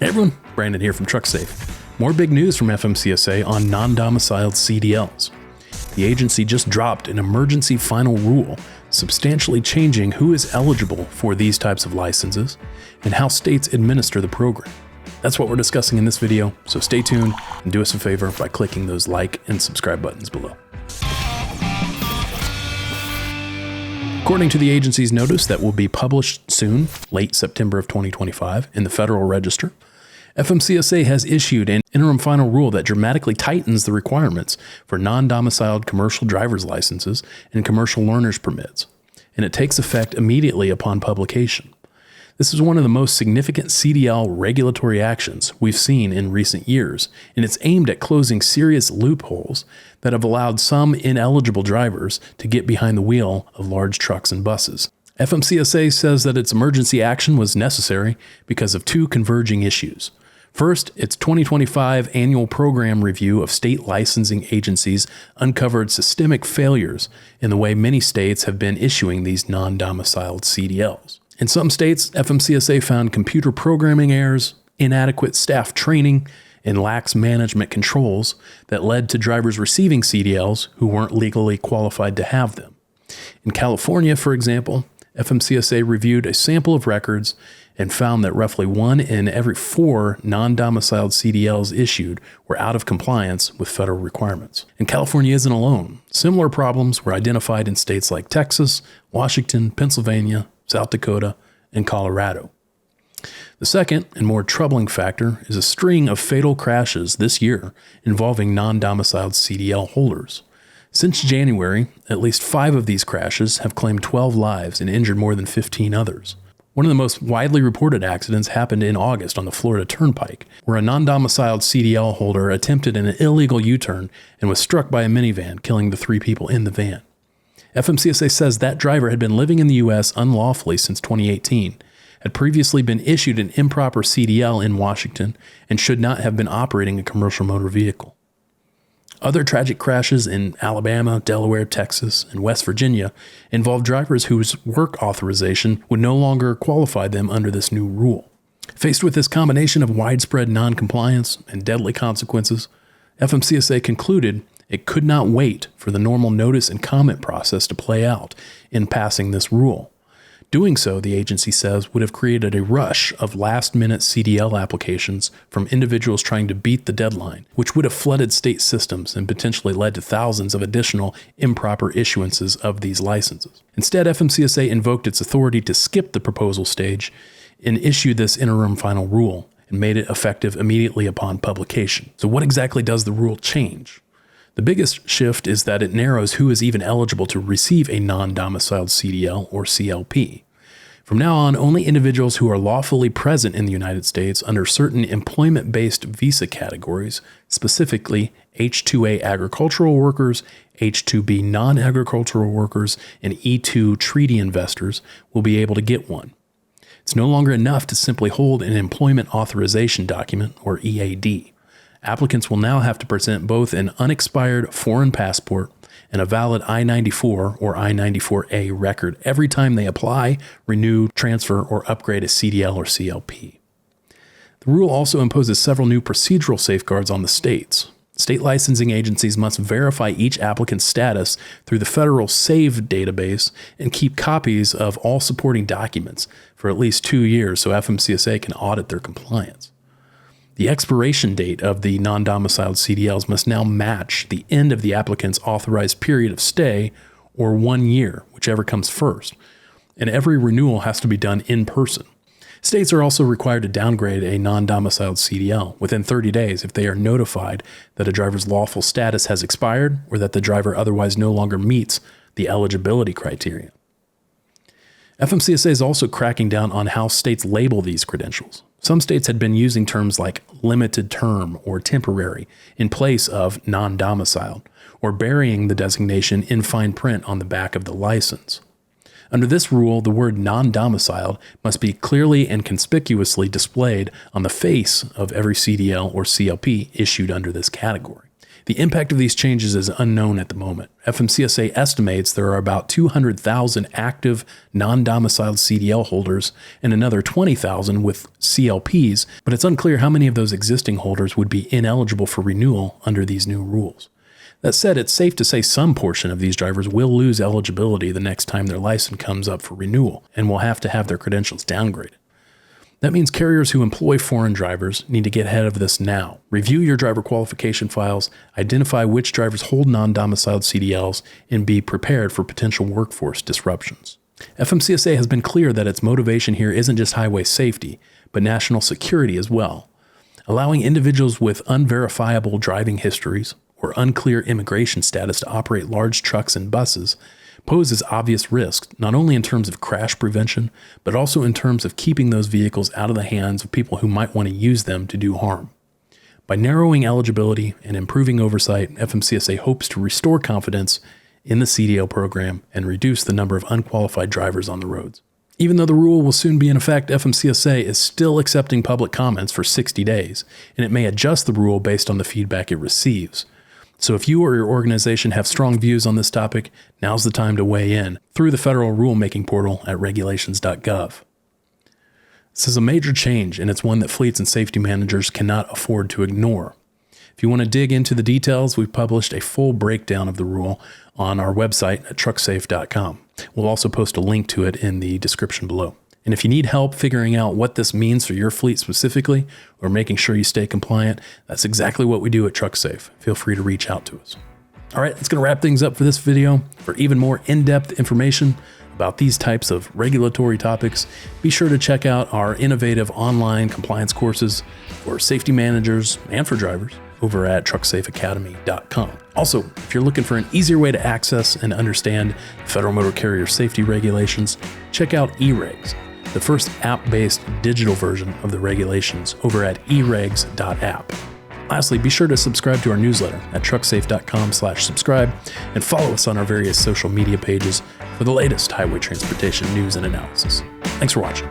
Hey everyone, Brandon here from TruckSafe. More big news from FMCSA on non-domiciled CDLs. The agency just dropped an emergency final rule substantially changing who is eligible for these types of licenses and how states administer the program. That's what we're discussing in this video, so stay tuned and do us a favor by clicking those like and subscribe buttons below. According to the agency's notice that will be published soon, late September of 2025, in the Federal Register, FMCSA has issued an interim final rule that dramatically tightens the requirements for non-domiciled commercial driver's licenses and commercial learner's permits, and it takes effect immediately upon publication. This is one of the most significant CDL regulatory actions we've seen in recent years, and it's aimed at closing serious loopholes that have allowed some ineligible drivers to get behind the wheel of large trucks and buses. FMCSA says that its emergency action was necessary because of two converging issues. First, its 2025 annual program review of state licensing agencies uncovered systemic failures in the way many states have been issuing these non-domiciled CDLs. In some states, FMCSA found computer programming errors, inadequate staff training, and lax management controls that led to drivers receiving CDLs who weren't legally qualified to have them. In California, for example, FMCSA reviewed a sample of records and found that roughly 1 in every 4 non-domiciled CDLs issued were out of compliance with federal requirements. And California isn't alone. Similar problems were identified in states like Texas, Washington, Pennsylvania, South Dakota, and Colorado. The second and more troubling factor is a string of fatal crashes this year involving non-domiciled CDL holders. Since January, at least 5 of these crashes have claimed 12 lives and injured more than 15 others. One of the most widely reported accidents happened in August on the Florida Turnpike, where a non-domiciled CDL holder attempted an illegal U-turn and was struck by a minivan, killing the 3 people in the van. FMCSA says that driver had been living in the U.S. unlawfully since 2018, had previously been issued an improper CDL in Washington, and should not have been operating a commercial motor vehicle. Other tragic crashes in Alabama, Delaware, Texas, and West Virginia involved drivers whose work authorization would no longer qualify them under this new rule. Faced with this combination of widespread noncompliance and deadly consequences, FMCSA concluded it could not wait for the normal notice and comment process to play out in passing this rule. Doing so, the agency says, would have created a rush of last-minute CDL applications from individuals trying to beat the deadline, which would have flooded state systems and potentially led to thousands of additional improper issuances of these licenses. Instead, FMCSA invoked its authority to skip the proposal stage and issue this interim final rule and made it effective immediately upon publication. So what exactly does the rule change? The biggest shift is that it narrows who is even eligible to receive a non-domiciled CDL or CLP. From now on, only individuals who are lawfully present in the United States under certain employment-based visa categories, specifically H-2A agricultural workers, H-2B non-agricultural workers, and E-2 treaty investors, will be able to get one. It's no longer enough to simply hold an employment authorization document, or EAD. Applicants will now have to present both an unexpired foreign passport and a valid I-94 or I-94A record every time they apply, renew, transfer, or upgrade a CDL or CLP. The rule also imposes several new procedural safeguards on the states. State licensing agencies must verify each applicant's status through the federal SAVE database and keep copies of all supporting documents for at least 2 years so FMCSA can audit their compliance. The expiration date of the non-domiciled CDLs must now match the end of the applicant's authorized period of stay, or 1 year, whichever comes first, and every renewal has to be done in person. States are also required to downgrade a non-domiciled CDL within 30 days if they are notified that a driver's lawful status has expired or that the driver otherwise no longer meets the eligibility criteria. FMCSA is also cracking down on how states label these credentials. Some states had been using terms like limited term or temporary in place of non-domiciled, or burying the designation in fine print on the back of the license. Under this rule, the word non-domiciled must be clearly and conspicuously displayed on the face of every CDL or CLP issued under this category. The impact of these changes is unknown at the moment. FMCSA estimates there are about 200,000 active non-domiciled CDL holders and another 20,000 with CLPs, but it's unclear how many of those existing holders would be ineligible for renewal under these new rules. That said, it's safe to say some portion of these drivers will lose eligibility the next time their license comes up for renewal and will have to have their credentials downgraded. That means carriers who employ foreign drivers need to get ahead of this now. Review your driver qualification files, identify which drivers hold non-domiciled CDLs, and be prepared for potential workforce disruptions. FMCSA has been clear that its motivation here isn't just highway safety, but national security as well. Allowing individuals with unverifiable driving histories or unclear immigration status to operate large trucks and buses poses obvious risks, not only in terms of crash prevention, but also in terms of keeping those vehicles out of the hands of people who might want to use them to do harm. By narrowing eligibility and improving oversight, FMCSA hopes to restore confidence in the CDL program and reduce the number of unqualified drivers on the roads. Even though the rule will soon be in effect, FMCSA is still accepting public comments for 60 days, and it may adjust the rule based on the feedback it receives. So if you or your organization have strong views on this topic, now's the time to weigh in through the federal rulemaking portal at regulations.gov. This is a major change, and it's one that fleets and safety managers cannot afford to ignore. If you want to dig into the details, we've published a full breakdown of the rule on our website at trucksafe.com. We'll also post a link to it in the description below. And if you need help figuring out what this means for your fleet specifically, or making sure you stay compliant, that's exactly what we do at TruckSafe. Feel free to reach out to us. All right, that's going to wrap things up for this video. For even more in-depth information about these types of regulatory topics, be sure to check out our innovative online compliance courses for safety managers and for drivers over at trucksafeacademy.com. Also, if you're looking for an easier way to access and understand federal motor carrier safety regulations, check out eRegs, the first app-based digital version of the regulations over at eregs.app. Lastly, be sure to subscribe to our newsletter at trucksafe.com/subscribe and follow us on our various social media pages for the latest highway transportation news and analysis. Thanks for watching.